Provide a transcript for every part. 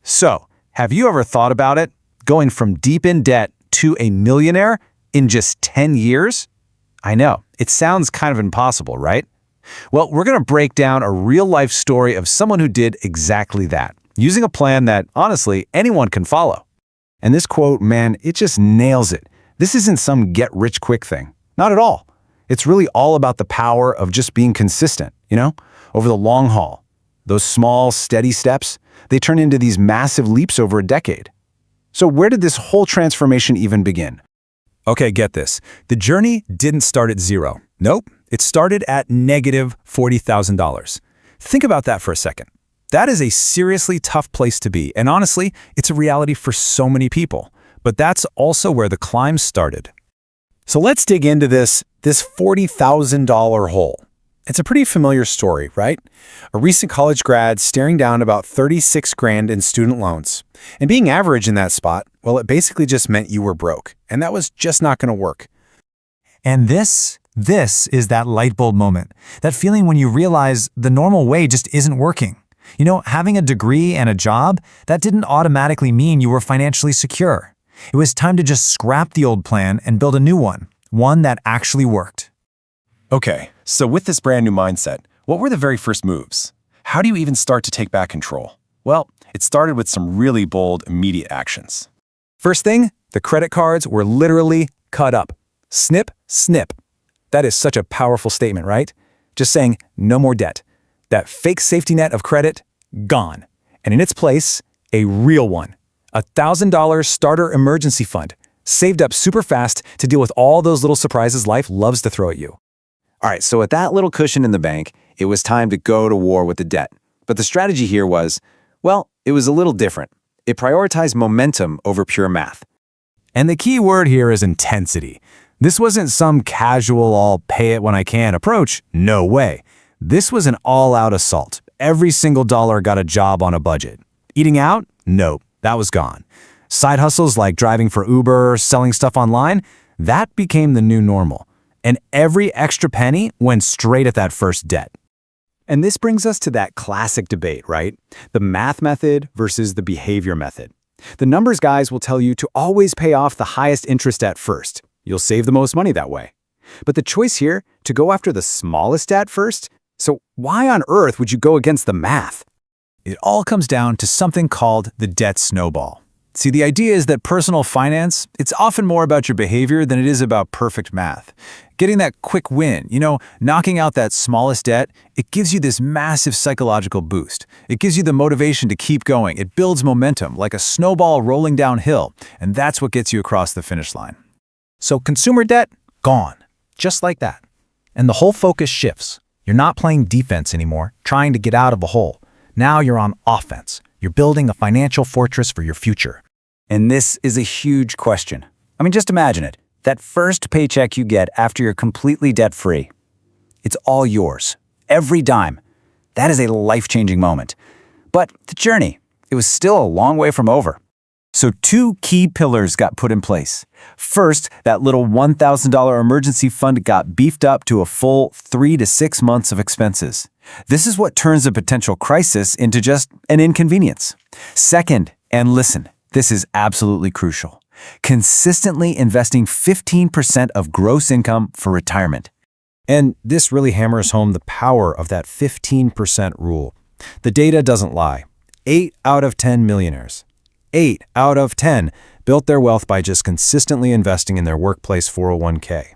So, have you ever thought about it? Going from deep in debt to a millionaire in just 10 years? I know, it sounds kind of impossible, right? Well, we're going to break down a real-life story of someone who did exactly that, using a plan that, honestly, anyone can follow. And this quote, man, it just nails it. This isn't some get-rich-quick thing. Not at all. It's really all about the power of just being consistent, over the long haul. Those small, steady steps, they turn into these massive leaps over a decade. So where did this whole transformation even begin? Okay, get this. The journey didn't start at zero. Nope, it started at negative $40,000. Think about that for a second. That is a seriously tough place to be, and honestly, it's a reality for so many people. But that's also where the climb started. So let's dig into this $40,000 hole. It's a pretty familiar story, right? A recent college grad staring down about 36 grand in student loans. And being average in that spot, well, it basically just meant you were broke. And that was just not going to work. And this is that light bulb moment. That feeling when you realize the normal way just isn't working. Having a degree and a job, that didn't automatically mean you were financially secure. It was time to just scrap the old plan and build a new one that actually worked. Okay, so with this brand new mindset, what were the very first moves? How do you even start to take back control? Well, it started with some really bold, immediate actions. First thing, the credit cards were literally cut up. Snip, snip. That is such a powerful statement, right? Just saying, no more debt. That fake safety net of credit, gone. And in its place, a real one. $1,000 starter emergency fund, saved up super fast to deal with all those little surprises life loves to throw at you. All right, so with that little cushion in the bank, it was time to go to war with the debt. But the strategy here was, well, it was a little different. It prioritized momentum over pure math. And the key word here is intensity. This wasn't some casual, I'll pay it when I can approach. No way. This was an all-out assault. Every single dollar got a job on a budget. Eating out? Nope, that was gone. Side hustles like driving for Uber, selling stuff online, that became the new normal. And every extra penny went straight at that first debt. And this brings us to that classic debate, right? The math method versus the behavior method. The numbers guys will tell you to always pay off the highest interest debt first. You'll save the most money that way. But the choice here, to go after the smallest debt first, so why on earth would you go against the math? It all comes down to something called the debt snowball. See, the idea is that personal finance, it's often more about your behavior than it is about perfect math. Getting that quick win, knocking out that smallest debt, it gives you this massive psychological boost. It gives you the motivation to keep going. It builds momentum like a snowball rolling downhill, and that's what gets you across the finish line. So consumer debt, gone. Just like that. And the whole focus shifts. You're not playing defense anymore, trying to get out of a hole. Now you're on offense. You're building a financial fortress for your future. And this is a huge question. Just imagine it. That first paycheck you get after you're completely debt-free. It's all yours. Every dime. That is a life-changing moment. But the journey, it was still a long way from over. So two key pillars got put in place. First, that little $1,000 emergency fund got beefed up to a full 3 to 6 months of expenses. This is what turns a potential crisis into just an inconvenience. Second, and listen, this is absolutely crucial. Consistently investing 15% of gross income for retirement. And this really hammers home the power of that 15% rule. The data doesn't lie. 8 out of 10 millionaires, 8 out of 10 built their wealth by just consistently investing in their workplace 401k.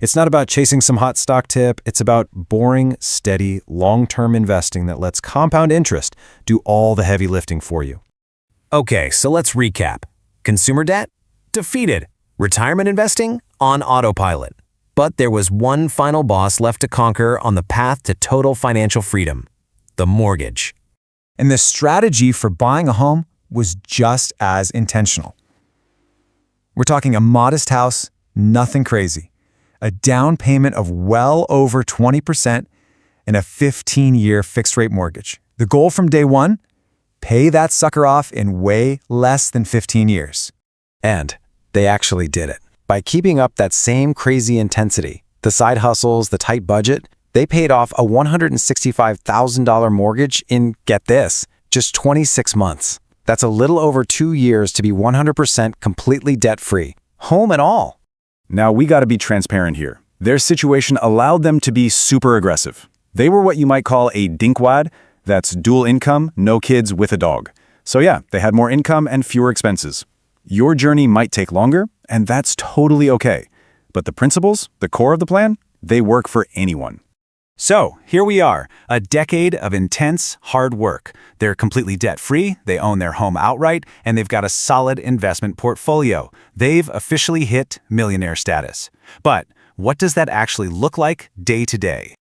It's not about chasing some hot stock tip. It's about boring, steady, long-term investing that lets compound interest do all the heavy lifting for you. Okay, so let's recap. Consumer debt? Defeated. Retirement investing? On autopilot. But there was one final boss left to conquer on the path to total financial freedom: the mortgage. And the strategy for buying a home was just as intentional. We're talking a modest house, nothing crazy. A down payment of well over 20% and a 15-year fixed-rate mortgage. The goal from day one? Pay that sucker off in way less than 15 years. And they actually did it. By keeping up that same crazy intensity, the side hustles, the tight budget, they paid off a $165,000 mortgage in, get this, just 26 months. That's a little over 2 years to be 100% completely debt-free, home and all. Now, we gotta be transparent here. Their situation allowed them to be super aggressive. They were what you might call a dinkwad. That's dual income, no kids with a dog. So yeah, they had more income and fewer expenses. Your journey might take longer, and that's totally okay. But the principles, the core of the plan, they work for anyone. So, here we are, a decade of intense, hard work. They're completely debt-free, they own their home outright, and they've got a solid investment portfolio. They've officially hit millionaire status. But what does that actually look like day to day?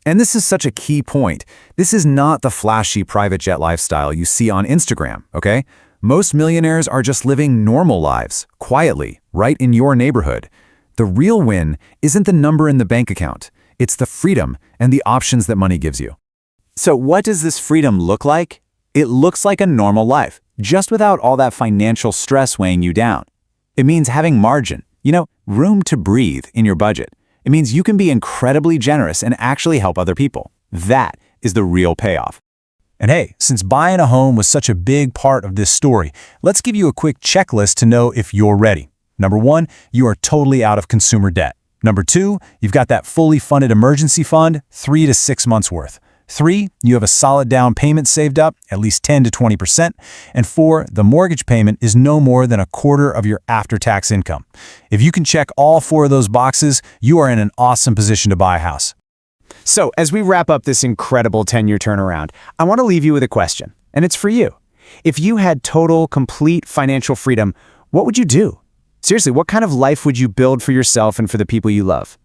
And this is such a key point. This is not the flashy private jet lifestyle you see on Instagram, okay? Most millionaires are just living normal lives, quietly, right in your neighborhood. The real win isn't the number in the bank account. It's the freedom and the options that money gives you. So what does this freedom look like? It looks like a normal life, just without all that financial stress weighing you down. It means having margin, room to breathe in your budget. It means you can be incredibly generous and actually help other people. That is the real payoff. And hey, since buying a home was such a big part of this story, let's give you a quick checklist to know if you're ready. Number 1, you are totally out of consumer debt. Number 2, you've got that fully funded emergency fund, 3 to 6 months worth. 3, you have a solid down payment saved up, at least 10 to 20%. And 4, the mortgage payment is no more than a quarter of your after-tax income. If you can check all 4 of those boxes, you are in an awesome position to buy a house. So, as we wrap up this incredible 10-year turnaround, I want to leave you with a question, and it's for you. If you had total, complete financial freedom, what would you do? Seriously, what kind of life would you build for yourself and for the people you love?